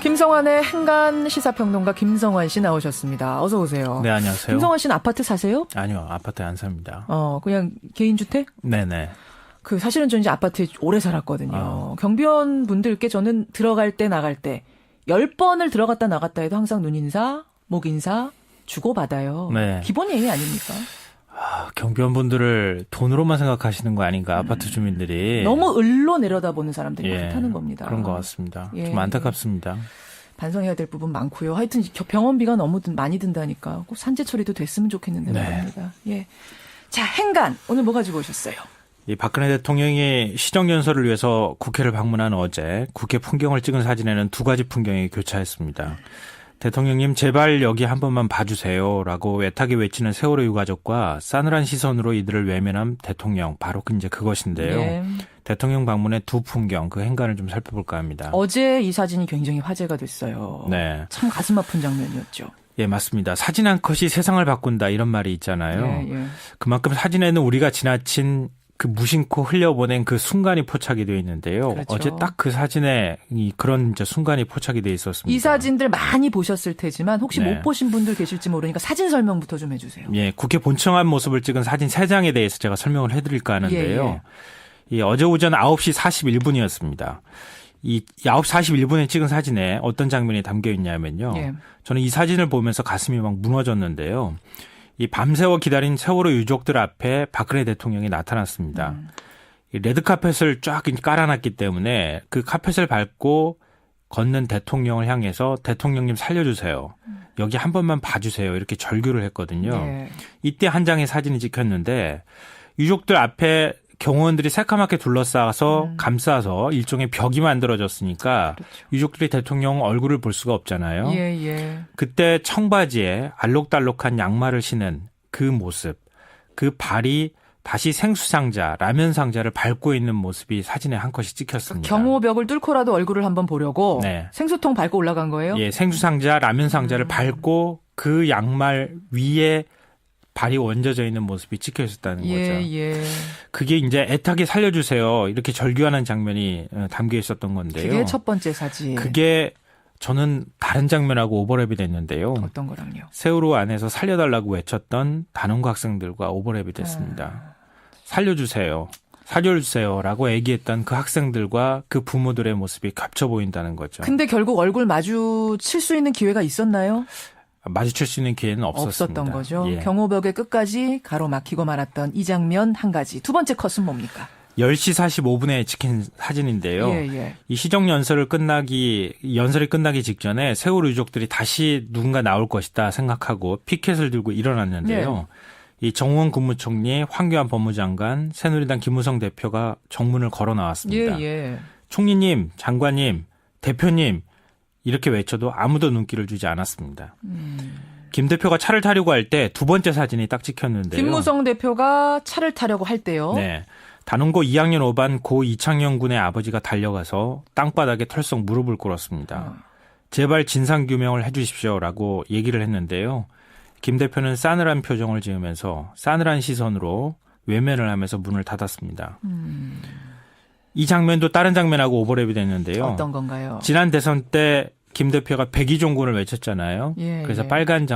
김성환의 행간 시사평론가 김성환 씨 나오셨습니다. 어서 오세요. 네, 안녕하세요. 김성환 씨는 아파트 사세요? 아니요, 아파트에 안 삽니다. 그냥 개인주택? 네네. 사실은 저는 이제 아파트에 오래 살았거든요. 경비원 분들께 저는 들어갈 때 나갈 때 10번을 들어갔다 나갔다 해도 항상 눈인사, 목인사 주고받아요. 네. 기본 예의 아닙니까? 경비원분들을 돈으로만 생각하시는 거 아닌가, 아파트 주민들이. 너무 을로 내려다보는 사람들이 예, 그렇다는 겁니다. 그런 것 같습니다. 예, 좀 안타깝습니다. 반성해야 될 부분 많고요. 하여튼 병원비가 너무 많이 든다니까 꼭 산재 처리도 됐으면 좋겠는데 말입니다. 예. 자, 행간 오늘 뭐 가지고 오셨어요? 이 박근혜 대통령이 시정연설을 위해서 국회를 방문한 어제 국회 풍경을 찍은 사진에는 두 가지 풍경이 교차했습니다. 대통령님 제발 여기 한 번만 봐주세요라고 외타게 외치는 세월호 유가족과 싸늘한 시선으로 이들을 외면한 대통령, 바로 이제 그것인데요. 예. 대통령 방문의 두 풍경, 그 행간을 좀 살펴볼까 합니다. 어제 이 사진이 굉장히 화제가 됐어요. 네. 참 가슴 아픈 장면이었죠. 예, 맞습니다. 사진 한 컷이 세상을 바꾼다, 이런 말이 있잖아요. 예. 그만큼 사진에는 우리가 지나친 그 무심코 흘려보낸 그 순간이 포착이 되어 있는데요. 그렇죠. 어제 딱 그 사진에 그런 이제 순간이 포착이 되어 있었습니다. 이 사진들 많이 보셨을 테지만 혹시 네. 못 보신 분들 계실지 모르니까 사진 설명부터 좀 해주세요. 예, 국회 본청 앞 모습을 찍은 사진 3장에 대해서 제가 설명을 해드릴까 하는데요. 이 어제 오전 9시 41분이었습니다. 이 9시 41분에 찍은 사진에 어떤 장면이 담겨 있냐면요. 예. 저는 이 사진을 보면서 가슴이 막 무너졌는데요. 이 밤새워 기다린 세월호 유족들 앞에 박근혜 대통령이 나타났습니다. 이 레드카펫을 쫙 깔아놨기 때문에 그 카펫을 밟고 걷는 대통령을 향해서 대통령님 살려주세요. 여기 한 번만 봐주세요. 이렇게 절규를 했거든요. 예. 이때 한 장의 사진이 찍혔는데 유족들 앞에 경호원들이 새까맣게 둘러싸서 감싸서 일종의 벽이 만들어졌으니까 그렇죠. 유족들이 대통령 얼굴을 볼 수가 없잖아요. 예. 그때 청바지에 알록달록한 양말을 신은 그 모습, 그 발이 다시 생수상자, 라면 상자를 밟고 있는 모습이 사진에 한 컷이 찍혔습니다. 경호벽을 뚫고라도 얼굴을 한번 보려고 네. 생수통 밟고 올라간 거예요? 예, 생수상자, 라면 상자를 밟고 그 양말 위에 발이 얹어져 있는 모습이 찍혀 있었다는 거죠. 예. 그게 이제 애타게 살려주세요. 이렇게 절규하는 장면이 담겨 있었던 건데요. 그게 첫 번째 사진. 그게 저는 다른 장면하고 오버랩이 됐는데요. 어떤 거랑요? 세월호 안에서 살려달라고 외쳤던 단원고 학생들과 오버랩이 됐습니다. 살려주세요라고 얘기했던 그 학생들과 그 부모들의 모습이 겹쳐 보인다는 거죠. 근데 결국 얼굴 마주칠 수 있는 기회가 있었나요? 마주칠 수 있는 기회는 없었습니다. 없었던 거죠. 예. 경호벽의 끝까지 가로막히고 말았던 이 장면 한 가지. 두 번째 컷은 뭡니까? 10시 45분에 찍힌 사진인데요. 예. 이 연설이 끝나기 직전에 세월호 유족들이 다시 누군가 나올 것이다 생각하고 피켓을 들고 일어났는데요. 이 정우원 국무총리, 황교안 법무장관, 새누리당 김무성 대표가 정문을 걸어 나왔습니다. 예. 총리님, 장관님, 대표님 이렇게 외쳐도 아무도 눈길을 주지 않았습니다. 김 대표가 차를 타려고 할 때 두 번째 사진이 딱 찍혔는데요. 김무성 대표가 차를 타려고 할 때요. 네. 단원고 2학년 5반 고 이창영 군의 아버지가 달려가서 땅바닥에 털썩 무릎을 꿇었습니다. 제발 진상규명을 해 주십시오라고 얘기를 했는데요. 김 대표는 싸늘한 표정을 지으면서 싸늘한 시선으로 외면을 하면서 문을 닫았습니다. 이 장면도 다른 장면하고 오버랩이 됐는데요. 어떤 건가요? 지난 대선 때 김 대표가 백의종군을 외쳤잖아요. 그래서 빨간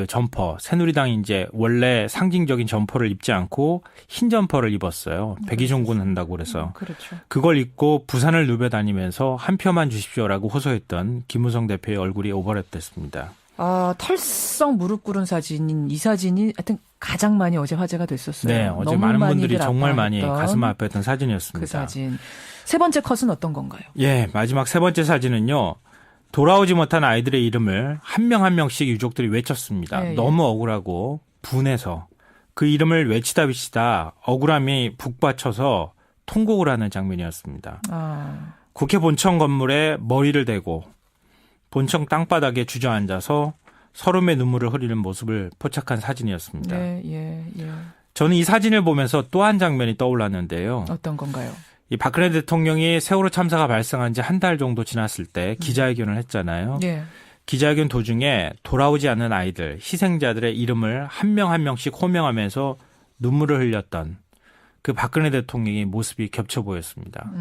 점퍼, 새누리당이 이제 원래 상징적인 점퍼를 입지 않고 흰 점퍼를 입었어요. 백의종군 한다고 그래서. 그렇죠. 그걸 입고 부산을 누벼다니면서 한 표만 주십시오라고 호소했던 김무성 대표의 얼굴이 오버랩 됐습니다. 털썩 무릎 꿇은 사진인 이 사진이 하여튼 가장 많이 어제 화제가 됐었어요. 네, 어제 너무 많은 분들이 정말 많이 아파했던 가슴 아파했던 사진이었습니다. 그 사진. 세 번째 컷은 어떤 건가요? 예, 마지막 세 번째 사진은요. 돌아오지 못한 아이들의 이름을 한 명 한 명씩 유족들이 외쳤습니다. 예. 너무 억울하고 분해서 그 이름을 외치다 비치다 억울함이 북받쳐서 통곡을 하는 장면이었습니다. 국회 본청 건물에 머리를 대고 본청 땅바닥에 주저앉아서 서름의 눈물을 흐리는 모습을 포착한 사진이었습니다. 예. 저는 이 사진을 보면서 또 한 장면이 떠올랐는데요. 어떤 건가요? 이 박근혜 대통령이 세월호 참사가 발생한 지 한 달 정도 지났을 때 기자회견을 했잖아요. 예. 기자회견 도중에 돌아오지 않는 아이들, 희생자들의 이름을 한 명 한 명씩 호명하면서 눈물을 흘렸던 그 박근혜 대통령의 모습이 겹쳐 보였습니다.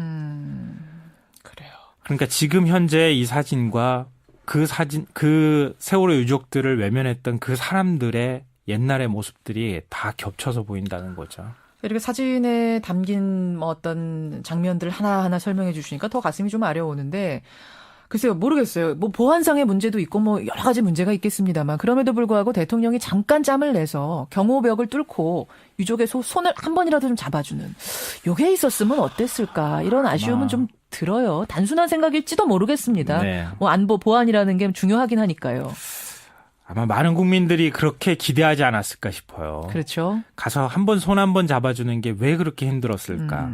그래요. 그러니까 지금 현재 이 사진과 그 세월호 유족들을 외면했던 그 사람들의 옛날의 모습들이 다 겹쳐서 보인다는 거죠. 이렇게 사진에 담긴 뭐 어떤 장면들 하나하나 설명해 주시니까 더 가슴이 좀 아려오는데, 글쎄요, 모르겠어요. 뭐 보안상의 문제도 있고 뭐 여러 가지 문제가 있겠습니다만, 그럼에도 불구하고 대통령이 잠깐 짬을 내서 경호벽을 뚫고 유족의 손을 한 번이라도 좀 잡아주는 요게 있었으면 어땠을까, 이런 아쉬움은 좀 들어요. 단순한 생각일지도 모르겠습니다. 네. 뭐 안보 보안이라는 게 중요하긴 하니까요. 아마 많은 국민들이 그렇게 기대하지 않았을까 싶어요. 그렇죠. 가서 손 한 번 잡아주는 게 왜 그렇게 힘들었을까.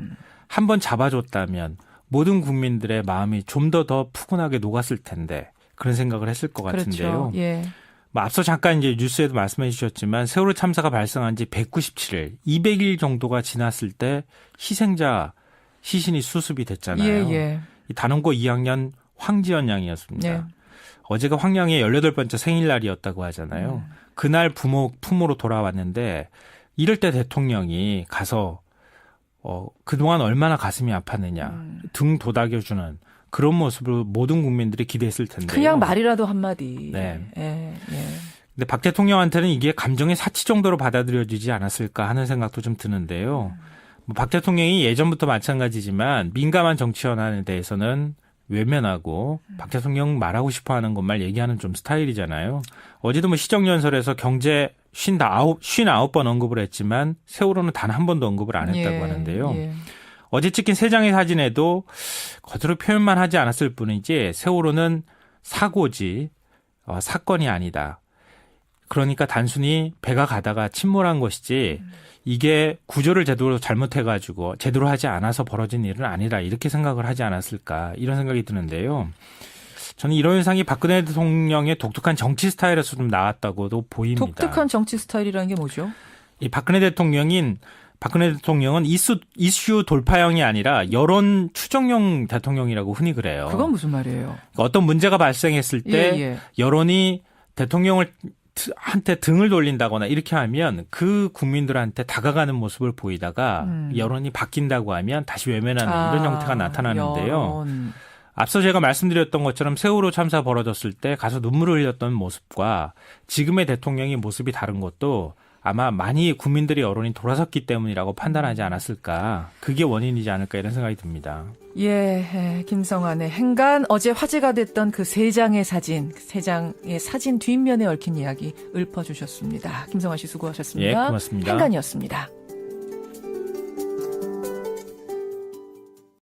한 번 잡아줬다면 모든 국민들의 마음이 좀 더 푸근하게 녹았을 텐데, 그런 생각을 했을 것 같은데요. 그렇죠. 예. 뭐 앞서 잠깐 이제 뉴스에도 말씀해 주셨지만 세월호 참사가 발생한 지 197일, 200일 정도가 지났을 때 희생자 시신이 수습이 됐잖아요. 예. 이 단원고 2학년 황지연 양이었습니다. 예. 어제가 황양의 18번째 생일날이었다고 하잖아요. 그날 품으로 돌아왔는데, 이럴 때 대통령이 가서 그동안 얼마나 가슴이 아팠느냐, 등 도닥여주는 그런 모습을 모든 국민들이 기대했을 텐데요. 그냥 말이라도 한마디. 네. 예. 근데 박 대통령한테는 이게 감정의 사치 정도로 받아들여지지 않았을까 하는 생각도 좀 드는데요. 뭐 박 대통령이 예전부터 마찬가지지만 민감한 정치현안에 대해서는 외면하고 박 대통령 말하고 싶어하는 것만 얘기하는 좀 스타일이잖아요. 어제도 뭐 시정연설에서 경제 59번 언급을 했지만 세월호는 단 한 번도 언급을 안 했다고 하는데요. 어제 찍힌 3장의 사진에도 겉으로 표현만 하지 않았을 뿐이지 세월호는 사고지 사건이 아니다. 그러니까 단순히 배가 가다가 침몰한 것이지 이게 구조를 제대로 잘못해가지고 제대로 하지 않아서 벌어진 일은 아니라, 이렇게 생각을 하지 않았을까, 이런 생각이 드는데요. 저는 이런 현상이 박근혜 대통령의 독특한 정치 스타일에서 좀 나왔다고도 보입니다. 독특한 정치 스타일이라는 게 뭐죠? 이 박근혜 대통령은 이슈 돌파형이 아니라 여론 추정형 대통령이라고 흔히 그래요. 그건 무슨 말이에요? 그러니까 어떤 문제가 발생했을 때 여론이 한테 등을 돌린다거나 이렇게 하면 그 국민들한테 다가가는 모습을 보이다가 여론이 바뀐다고 하면 다시 외면하는 이런 형태가 나타나는데요. 여론. 앞서 제가 말씀드렸던 것처럼 세월호 참사 벌어졌을 때 가서 눈물을 흘렸던 모습과 지금의 대통령의 모습이 다른 것도 아마 많이 국민들의 여론이 돌아섰기 때문이라고 판단하지 않았을까. 그게 원인이지 않을까, 이런 생각이 듭니다. 예, 김성환의 행간. 어제 화제가 됐던 그 3장의 사진, 3장의 사진 뒷면에 얽힌 이야기 읊어주셨습니다. 김성환 씨 수고하셨습니다. 예, 고맙습니다. 행간이었습니다.